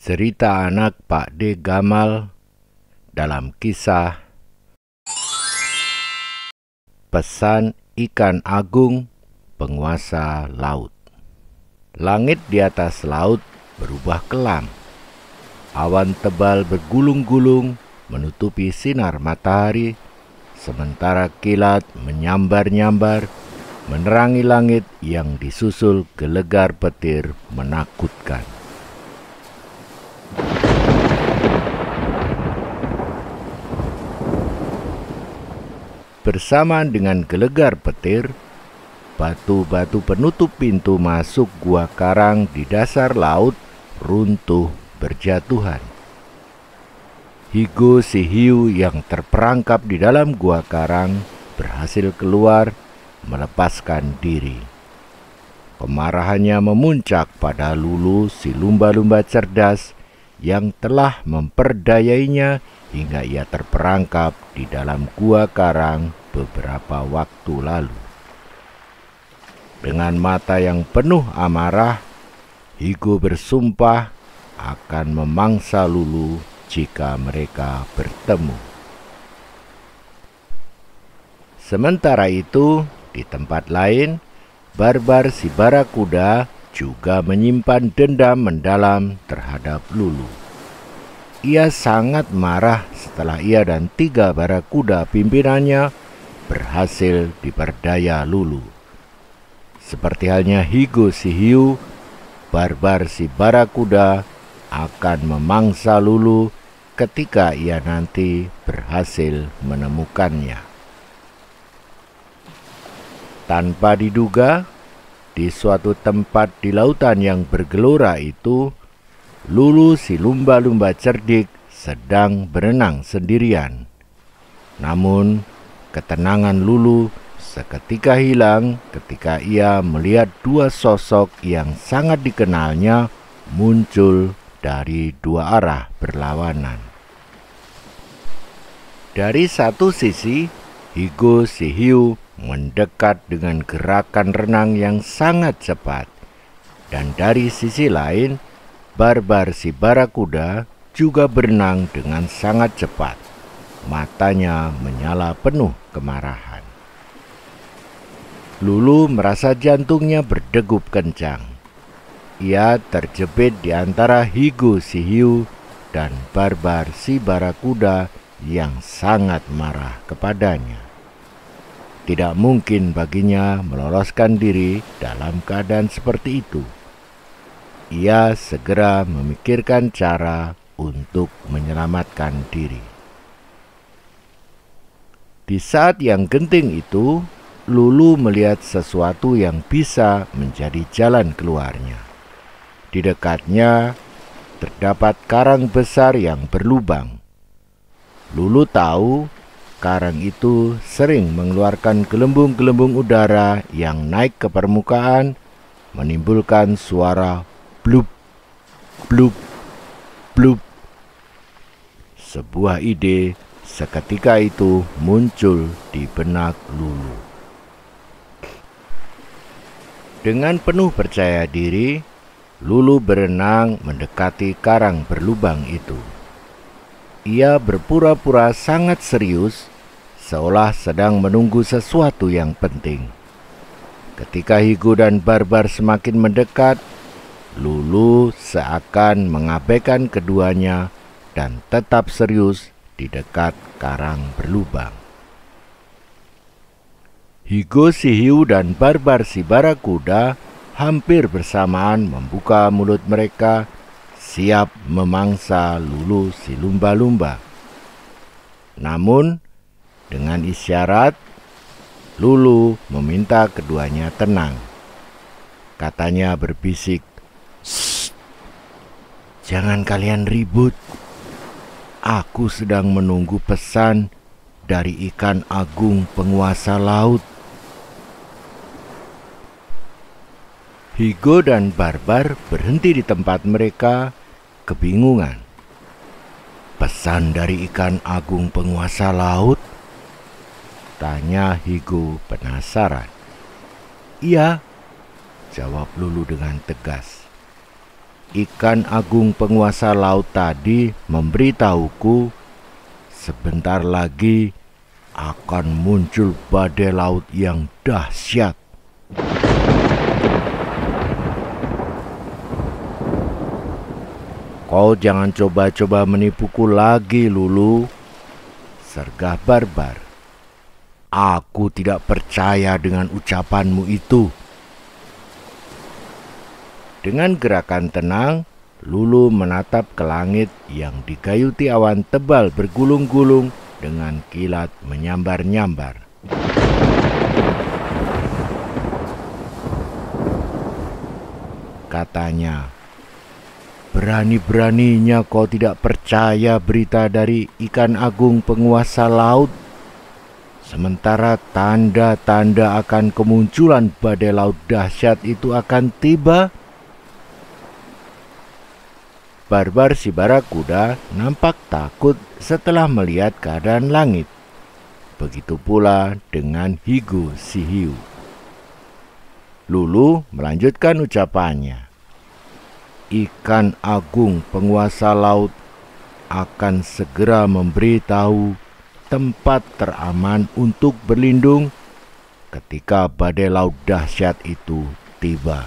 Cerita anak Pak D. Gamal dalam kisah Pesan Ikan Agung Penguasa Laut. Langit di atas laut berubah kelam. Awan tebal bergulung-gulung menutupi sinar matahari, sementara kilat menyambar-nyambar menerangi langit yang disusul gelegar petir menakutkan. Bersamaan dengan gelegar petir, batu-batu penutup pintu masuk gua karang di dasar laut runtuh berjatuhan. Higo si hiu yang terperangkap di dalam gua karang berhasil keluar melepaskan diri. Kemarahannya memuncak pada Lulu si lumba-lumba cerdas yang telah memperdayainya hingga ia terperangkap di dalam gua karang beberapa waktu lalu. Dengan mata yang penuh amarah, Higo bersumpah akan memangsa Lulu jika mereka bertemu. Sementara itu, di tempat lain, Barbar si barakuda juga menyimpan dendam mendalam terhadap Lulu. Ia sangat marah setelah ia dan 3 barakuda pimpinannya berhasil diperdaya Lulu. Seperti halnya Higo si hiu, Barbar si barakuda akan memangsa Lulu ketika ia nanti berhasil menemukannya. Tanpa diduga, di suatu tempat di lautan yang bergelora itu, Lulu si lumba-lumba cerdik sedang berenang sendirian. Namun, ketenangan Lulu seketika hilang ketika ia melihat 2 sosok yang sangat dikenalnya muncul dari 2 arah berlawanan. Dari satu sisi, Higo si hiu mendekat dengan gerakan renang yang sangat cepat, dan dari sisi lain, Barbar si barakuda juga berenang dengan sangat cepat. Matanya menyala penuh kemarahan. Lulu merasa jantungnya berdegup kencang. Ia terjepit di antara Higo si hiu dan Barbar si barakuda yang sangat marah kepadanya. Tidak mungkin baginya meloloskan diri dalam keadaan seperti itu. Ia segera memikirkan cara untuk menyelamatkan diri. Di saat yang genting itu, Lulu melihat sesuatu yang bisa menjadi jalan keluarnya. Di dekatnya terdapat karang besar yang berlubang. Lulu tahu karang itu sering mengeluarkan gelembung-gelembung udara yang naik ke permukaan, menimbulkan suara blub, blub, blub. Sebuah ide seketika itu muncul di benak Lulu. Dengan penuh percaya diri, Lulu berenang mendekati karang berlubang itu. Ia berpura-pura sangat serius, seolah sedang menunggu sesuatu yang penting. Ketika Higo dan Barbar semakin mendekat, Lulu seakan mengabaikan keduanya dan tetap serius di dekat karang berlubang. Higo si hiu dan Barbar si barakuda hampir bersamaan membuka mulut mereka, siap memangsa Lulu si lumba-lumba. Namun, dengan isyarat, Lulu meminta keduanya tenang. Katanya berbisik, "Shh, jangan kalian ribut. Aku sedang menunggu pesan dari ikan agung penguasa laut." Higo dan Barbar berhenti di tempat mereka, kebingungan. "Pesan dari ikan agung penguasa laut?" tanya Higo penasaran. "Iya," jawab Lulu dengan tegas. ikan agung penguasa laut tadi memberitahuku sebentar lagi akan muncul badai laut yang dahsyat. Kau jangan coba-coba menipuku lagi, Lulu, sergah Barbar. Aku tidak percaya dengan ucapanmu itu. Dengan gerakan tenang, Lulu menatap ke langit yang digayuti awan tebal bergulung-gulung dengan kilat menyambar-nyambar. Katanya, berani-beraninya kau tidak percaya berita dari ikan agung penguasa laut, sementara tanda-tanda akan kemunculan badai laut dahsyat itu akan tiba. Barbar si barakuda nampak takut setelah melihat keadaan langit. Begitu pula dengan Higo si hiu. Lulu melanjutkan ucapannya. Ikan agung penguasa laut akan segera memberitahu tempat teraman untuk berlindung ketika badai laut dahsyat itu tiba.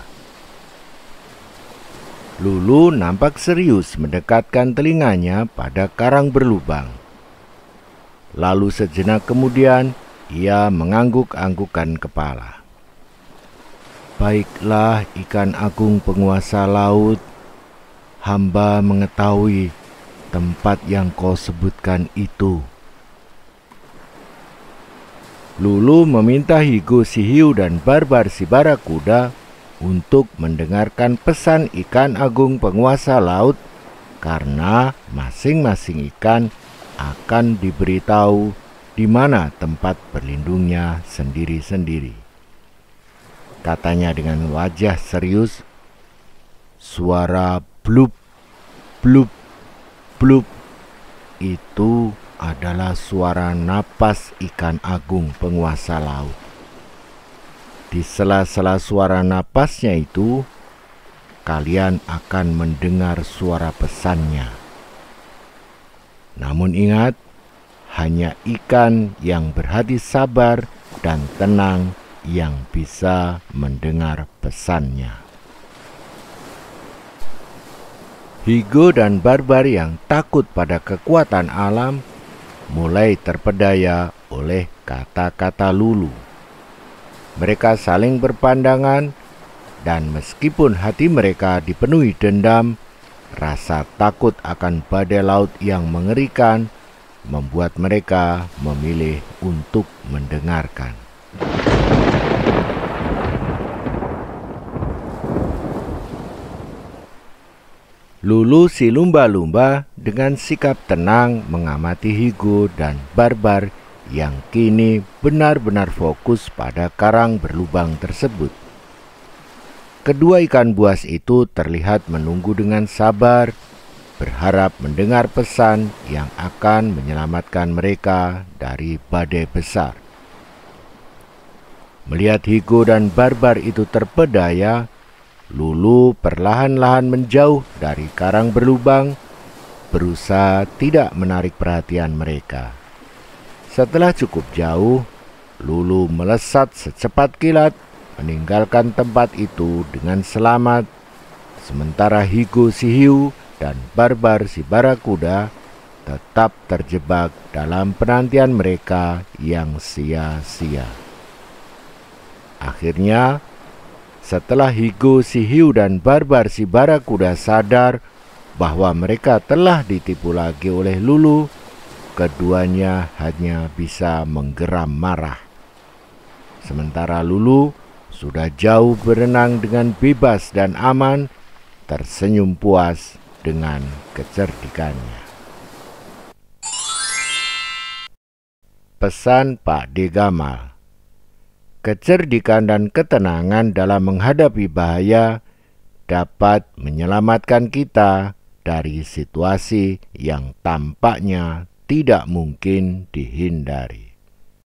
Lulu nampak serius mendekatkan telinganya pada karang berlubang. Lalu sejenak kemudian ia mengangguk-anggukkan kepala. Baiklah ikan agung penguasa laut, hamba mengetahui tempat yang kau sebutkan itu. Lulu meminta Higo si hiu dan Barbar si barakuda untuk mendengarkan pesan ikan agung penguasa laut, karena masing-masing ikan akan diberitahu di mana tempat berlindungnya sendiri-sendiri. Katanya dengan wajah serius, suara blup, blup, blup itu adalah suara napas ikan agung penguasa laut. Di sela-sela suara napasnya itu, kalian akan mendengar suara pesannya. Namun ingat, hanya ikan yang berhati sabar dan tenang yang bisa mendengar pesannya. Higo dan Barbar yang takut pada kekuatan alam mulai terpedaya oleh kata-kata Lulu. Mereka saling berpandangan, dan meskipun hati mereka dipenuhi dendam, rasa takut akan badai laut yang mengerikan membuat mereka memilih untuk mendengarkan. Lulu si lumba-lumba dengan sikap tenang mengamati Higo dan Barbar yang kini benar-benar fokus pada karang berlubang tersebut. Kedua ikan buas itu terlihat menunggu dengan sabar, berharap mendengar pesan yang akan menyelamatkan mereka dari badai besar. Melihat Higo dan Barbar itu terpedaya, Lulu perlahan-lahan menjauh dari karang berlubang, berusaha tidak menarik perhatian mereka. Setelah cukup jauh, Lulu melesat secepat kilat, meninggalkan tempat itu dengan selamat, sementara Higo si hiu dan Barbar si barakuda tetap terjebak dalam penantian mereka yang sia-sia. Akhirnya, setelah Higo si hiu dan Barbar si barakuda sadar bahwa mereka telah ditipu lagi oleh Lulu, keduanya hanya bisa menggeram marah. Sementara Lulu sudah jauh berenang dengan bebas dan aman, tersenyum puas dengan kecerdikannya. Pesan Pak D. Gamal. Kecerdikan dan ketenangan dalam menghadapi bahaya dapat menyelamatkan kita dari situasi yang tampaknya tidak mungkin dihindari.